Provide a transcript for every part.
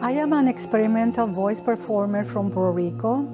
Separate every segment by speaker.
Speaker 1: I am an experimental voice performer from Puerto Rico.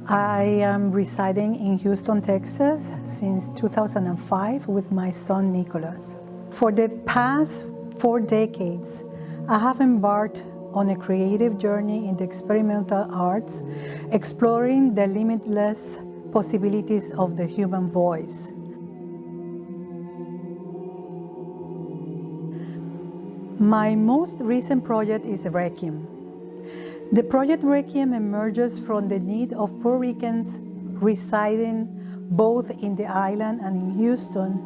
Speaker 1: I am residing in Houston, Texas since 2005 with my son Nicholas. For the past 4 decades, I have embarked on a creative journey in the experimental arts, exploring the limitless possibilities of the human voice. My most recent project is RÉQUIEM. The project RÉQUIEM emerges from the need of Puerto Ricans residing both in the island and in Houston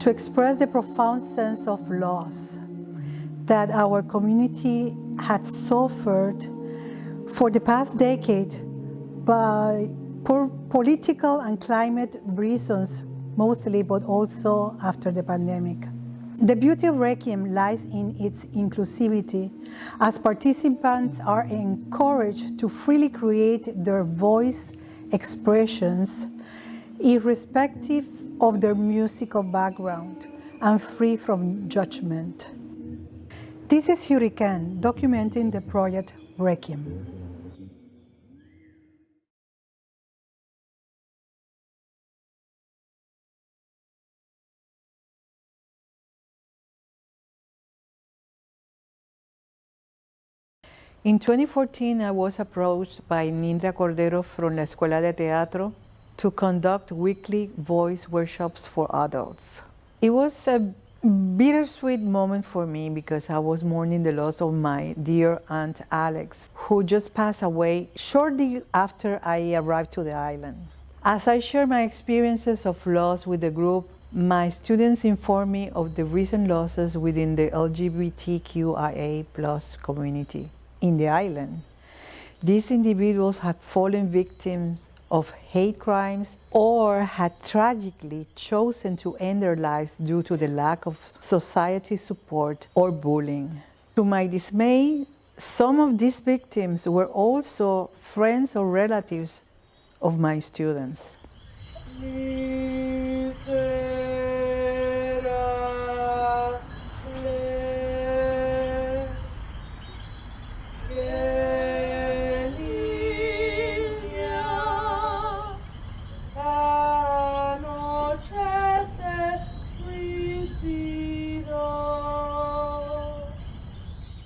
Speaker 1: to express the profound sense of loss that our community had suffered for the past decade by political and climate reasons mostly, but also after the pandemic. The beauty of RÉQUIEM lies in its inclusivity, as participants are encouraged to freely create their voice expressions, irrespective of their musical background, and free from judgment. This is HOUricán, documenting the project RÉQUIEM.
Speaker 2: In 2014, I was approached by Nindra Cordero from La Escuela de Teatro to conduct weekly voice workshops for adults. It was a bittersweet moment for me because I was mourning the loss of my dear Aunt Alex, who just passed away shortly after I arrived to the island. As I shared my experiences of loss with the group, my students informed me of the recent losses within the LGBTQIA+ community in the island. These individuals had fallen victims of hate crimes or had tragically chosen to end their lives due to the lack of society support or bullying. To my dismay, some of these victims were also friends or relatives of my students.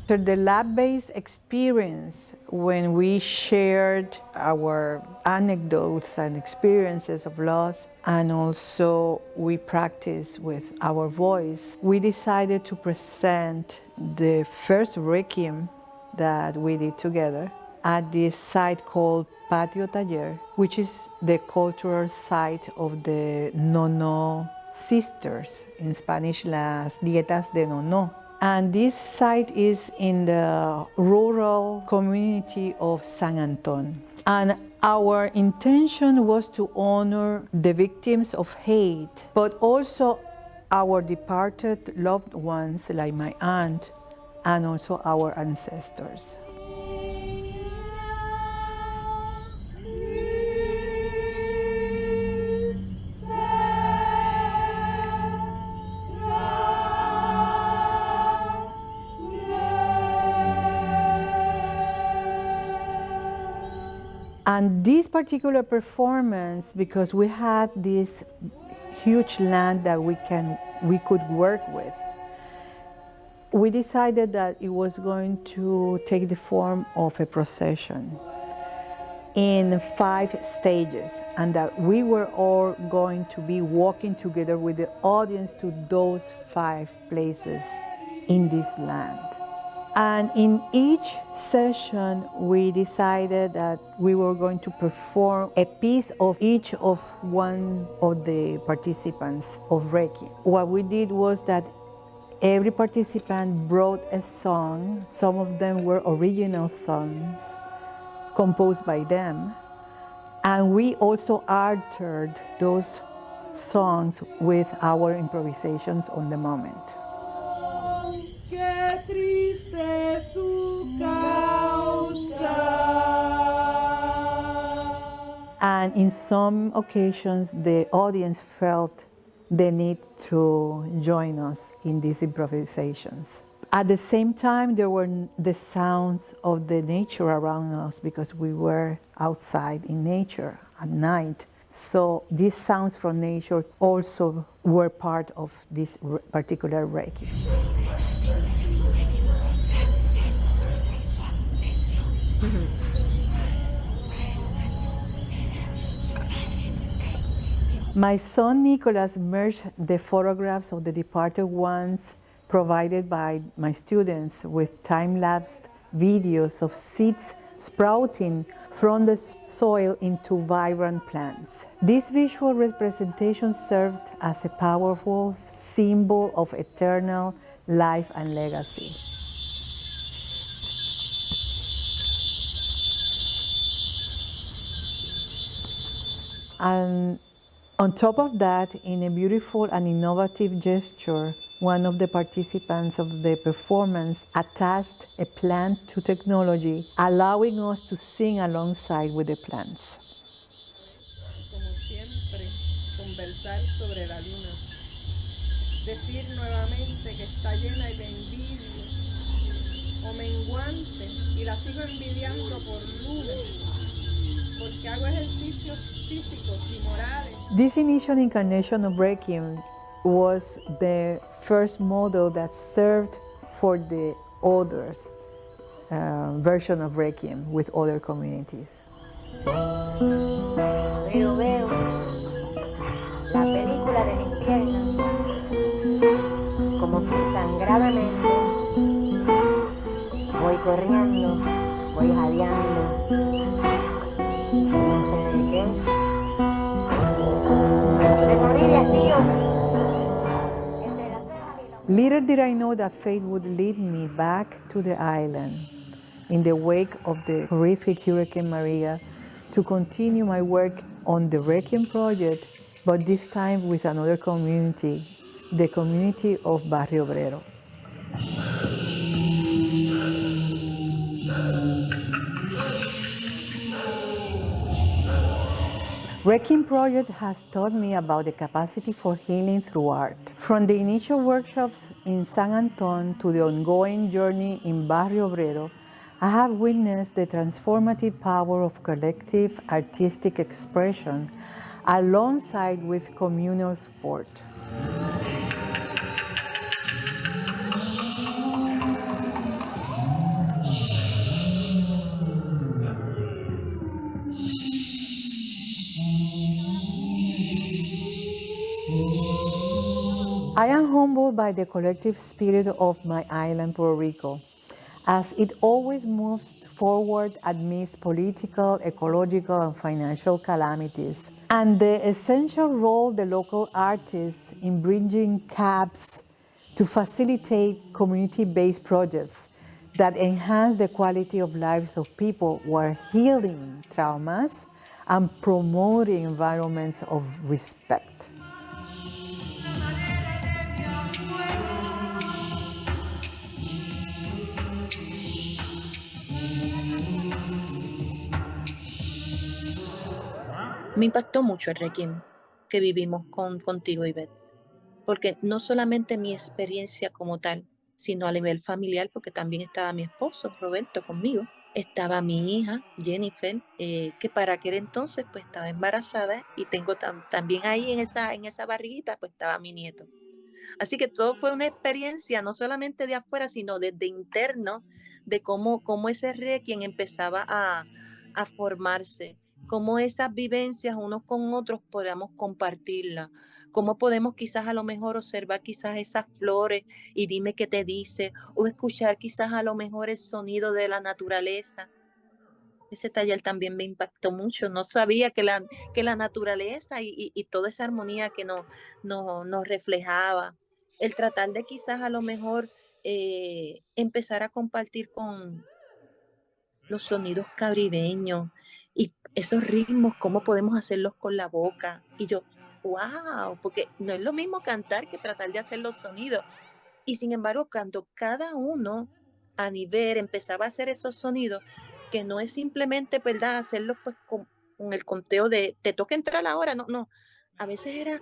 Speaker 2: After the lab-based experience, when we shared our anecdotes and experiences of loss, and also we practiced with our voice, we decided to present the first RÉQUIEM that we did together at this site called Patio Taller, which is the cultural site of the Nono sisters, in Spanish, las nietas de Nono. And this site is in the rural community of San Anton. And our intention was to honor the victims of hate, but also our departed loved ones, like my aunt, and also our ancestors. And this particular performance, because we had this huge land that we could work with, we decided that it was going to take the form of a procession in 5 stages, and that we were all going to be walking together with the audience to those 5 places in this land. And in each session, we decided that we were going to perform a piece of each of one of the participants of RÉQUIEM. What we did was that every participant brought a song. Some of them were original songs composed by them. And we also altered those songs with our improvisations on the moment. And in some occasions, the audience felt the need to join us in these improvisations. At the same time, there were the sounds of the nature around us because we were outside in nature at night. So these sounds from nature also were part of this particular Reiki. My son Nicholas merged the photographs of the departed ones provided by my students with time-lapse videos of seeds sprouting from the soil into vibrant plants. This visual representation served as a powerful symbol of eternal life and legacy. And on top of that, in a beautiful and innovative gesture, one of the participants of the performance attached a plant to technology, allowing us to sing alongside with the plants.
Speaker 3: Como siempre, conversar sobre la luna. Decir nuevamente que está llena y la envidio o menguante y la sigo envidiando por lunes, porque hago ejercicios físicos y morales.
Speaker 2: This initial incarnation of Requiem was the first model that served for the others version of Requiem with other communities.
Speaker 4: Veo la película de mis piernas como que sangradamente voy corriendo, voy jadeando, no sé de qué. Recorrí 10 ríos entre las cejas y la...
Speaker 2: Little did I know that fate would lead me back to the island in the wake of the horrific Hurricane Maria to continue my work on the Requiem project, but this time with another community, the community of Barrio Obrero. Requiem project has taught me about the capacity for healing through art. From the initial workshops in San Anton to the ongoing journey in Barrio Obrero, I have witnessed the transformative power of collective artistic expression alongside with communal support. I am humbled by the collective spirit of my island, Puerto Rico, as it always moves forward amidst political, ecological, and financial calamities, and the essential role the local artists in bridging gaps to facilitate community-based projects that enhance the quality of lives of people who are healing traumas and promoting environments of respect.
Speaker 5: Me impactó mucho el Requiem que vivimos contigo, Ivette, porque no solamente mi experiencia como tal, sino a nivel familiar, porque también estaba mi esposo, Roberto, conmigo, estaba mi hija, Jennifer, que para aquel entonces pues estaba embarazada y tengo también ahí en esa barriguita pues estaba mi nieto. Así que todo fue una experiencia, no solamente de afuera, sino desde interno, de cómo ese Requiem empezaba a formarse, cómo esas vivencias unos con otros podamos compartirlas, cómo podemos quizás a lo mejor observar quizás esas flores y dime qué te dice, o escuchar quizás a lo mejor el sonido de la naturaleza. Ese taller también me impactó mucho. No sabía que la naturaleza y toda esa armonía que nos reflejaba, el tratar de quizás a lo mejor empezar a compartir con los sonidos caribeños y esos ritmos, cómo podemos hacerlos con la boca. Y yo, wow, porque no es lo mismo cantar que tratar de hacer los sonidos. Y sin embargo, cuando cada uno a nivel empezaba a hacer esos sonidos, que no es simplemente, ¿verdad?, hacerlo pues con el conteo de te toca entrar ahora, no, a veces era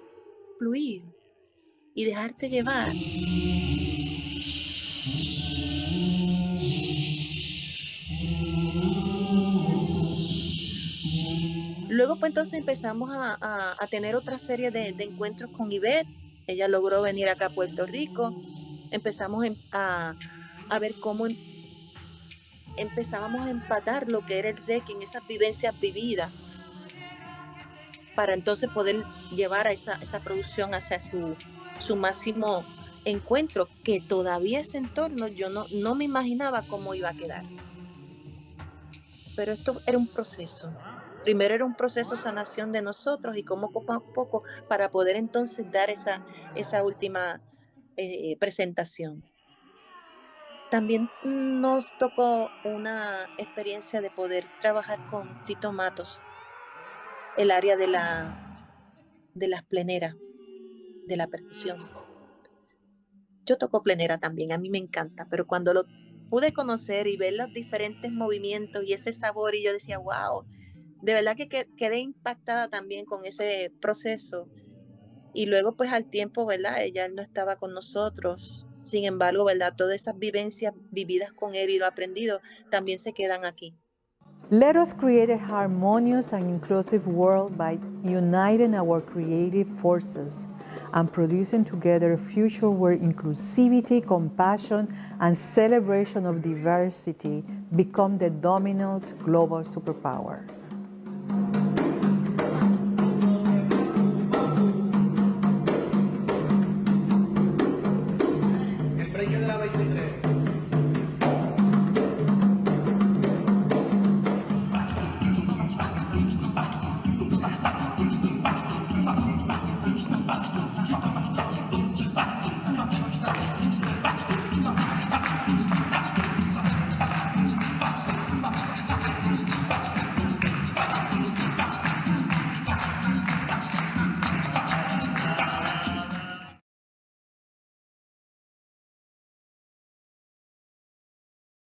Speaker 5: fluir y dejarte llevar. Luego pues entonces empezamos a tener otra serie de encuentros con Ivette. Ella logró venir acá a Puerto Rico. Empezamos a ver cómo empezábamos a empatar lo que era el RÉQUIEM, esas vivencias vividas, para entonces poder llevar a esa producción hacia su máximo encuentro, que todavía ese entorno yo no me imaginaba cómo iba a quedar. Pero esto era un proceso. Primero era un proceso de sanación de nosotros y cómo poco a poco para poder entonces dar esa última presentación. También nos tocó una experiencia de poder trabajar con Tito Matos, el área de las pleneras, de la percusión. Yo toco plenera también, a mí me encanta, pero cuando lo pude conocer y ver los diferentes movimientos y ese sabor, y yo decía, wow, de verdad que quedé impactada también con ese proceso. Y luego pues al tiempo, ¿verdad? Ella no estaba con nosotros. Sin embargo, ¿verdad? Todas esas vivencias vividas con él y lo aprendido también se quedan aquí.
Speaker 2: Let us create a harmonious and inclusive world by uniting our creative forces and producing together a future where inclusivity, compassion, and celebration of diversity become the dominant global superpower.